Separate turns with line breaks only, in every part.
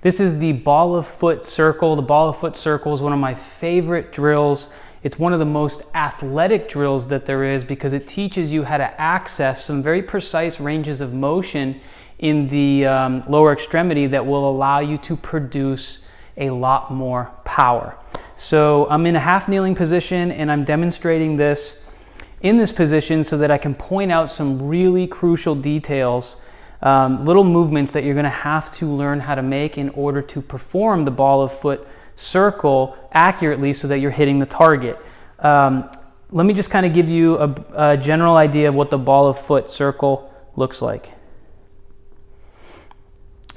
This is the ball of foot circle. The ball of foot circle is one of my favorite drills. It's one of the most athletic drills that there is because it teaches you how to access some very precise ranges of motion in the lower extremity that will allow you to produce a lot more power. So I'm in a half kneeling position and I'm demonstrating this in this position so that I can point out some really crucial details, little movements that you're going to have to learn how to make in order to perform the ball of foot circle accurately so that you're hitting the target. Let me just kind of give you a general idea of what the ball of foot circle looks like.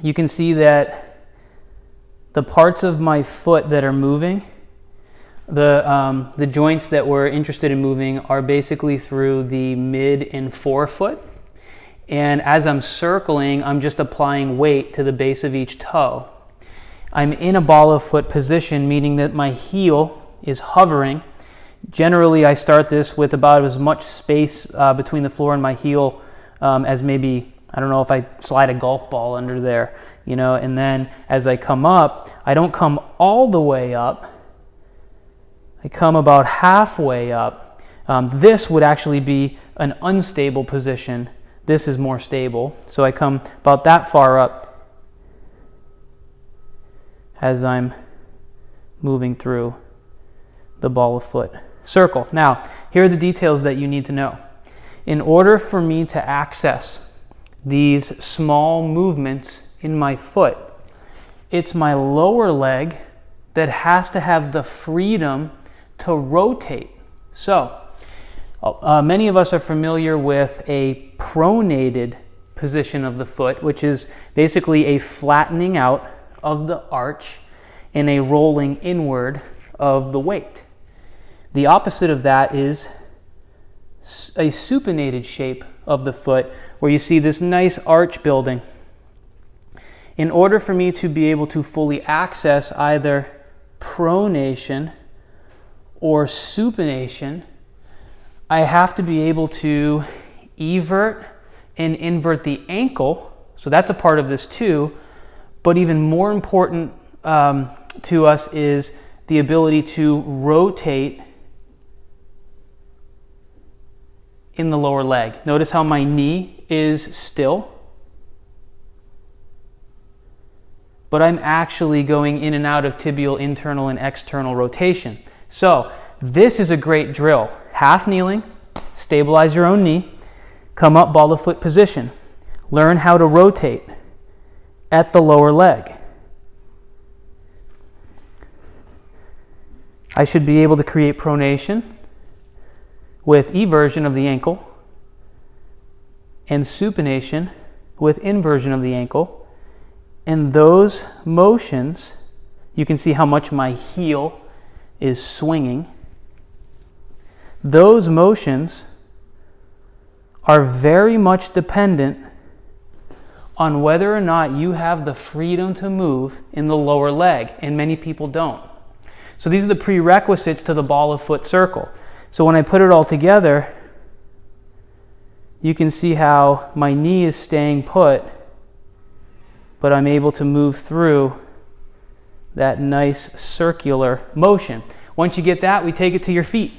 You can see that the parts of my foot that are moving, the joints that we're interested in moving are basically through the mid and forefoot. And as I'm circling, I'm just applying weight to the base of each toe. I'm in a ball of foot position, meaning that my heel is hovering. Generally, I start this with about as much space between the floor and my heel as maybe, I don't know, if I slide a golf ball under there, you know, and then as I come up, I don't come all the way up. I come about halfway up. This would actually be an unstable position. This is more stable. So I come about that far up as I'm moving through the ball of foot circle. Now, here are the details that you need to know. In order for me to access these small movements in my foot, it's my lower leg that has to have the freedom to rotate. So, many of us are familiar with a pronated position of the foot, which is basically a flattening out of the arch and a rolling inward of the weight. The opposite of that is a supinated shape of the foot, where you see this nice arch building. In order for me to be able to fully access either pronation or supination, I have to be able to evert and invert the ankle. So that's a part of this too. But even more important to us is the ability to rotate in the lower leg. Notice how my knee is still, but I'm actually going in and out of tibial internal and external rotation. So this is a great drill. Half kneeling, stabilize your own knee, come up ball of foot position. Learn how to rotate at the lower leg. I should be able to create pronation with eversion of the ankle and supination with inversion of the ankle. And those motions, you can see how much my heel is swinging. Those motions are very much dependent on whether or not you have the freedom to move in the lower leg, and many people don't. So these are the prerequisites to the ball of foot circle. So when I put it all together, you can see how my knee is staying put, but I'm able to move through that nice circular motion. Once you get that, we take it to your feet.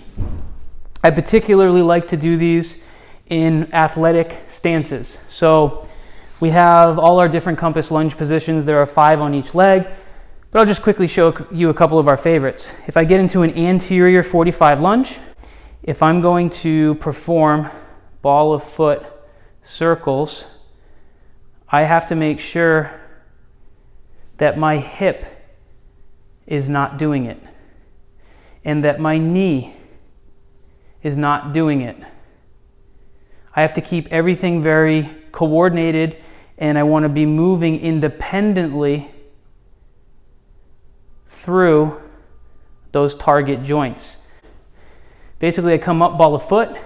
I particularly like to do these in athletic stances. So we have all our different compass lunge positions. There are 5 on each leg, but I'll just quickly show you a couple of our favorites. If I get into an anterior 45 lunge, if I'm going to perform ball of foot circles, I have to make sure that my hip is not doing it and that my knee is not doing it. I have to keep everything very coordinated, and I want to be moving independently through those target joints. Basically, I come up ball of foot,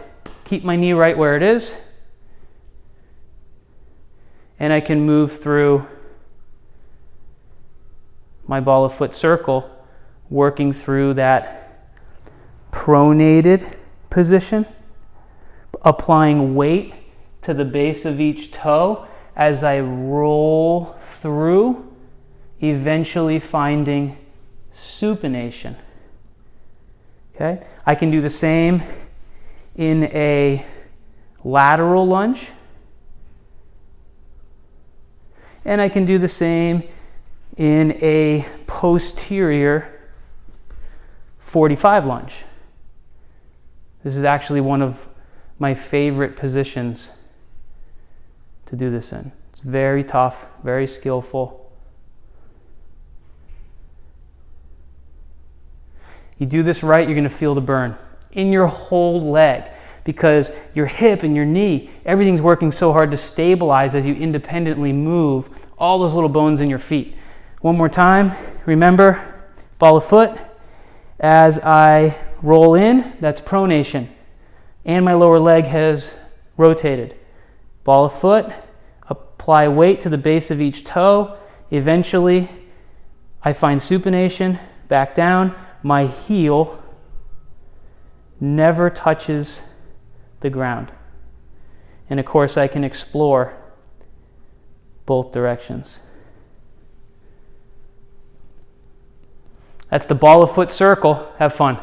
keep my knee right where it is, and I can move through my ball of foot circle, working through that pronated position, applying weight to the base of each toe as I roll through eventually finding supination. Okay? I can do the same in a lateral lunge. And I can do the same in a posterior 45 lunge. This is actually one of my favorite positions to do this in. It's very tough, very skillful. You do this right, you're going to feel the burn in your whole leg because your hip and your knee, everything's working so hard to stabilize as you independently move all those little bones in your feet. One more time, remember, ball of foot. As I roll in, that's pronation. And my lower leg has rotated. Ball of foot, apply weight to the base of each toe. Eventually, I find supination, back down. My heel never touches the ground. And of course, I can explore both directions. That's the ball of foot circle. Have fun.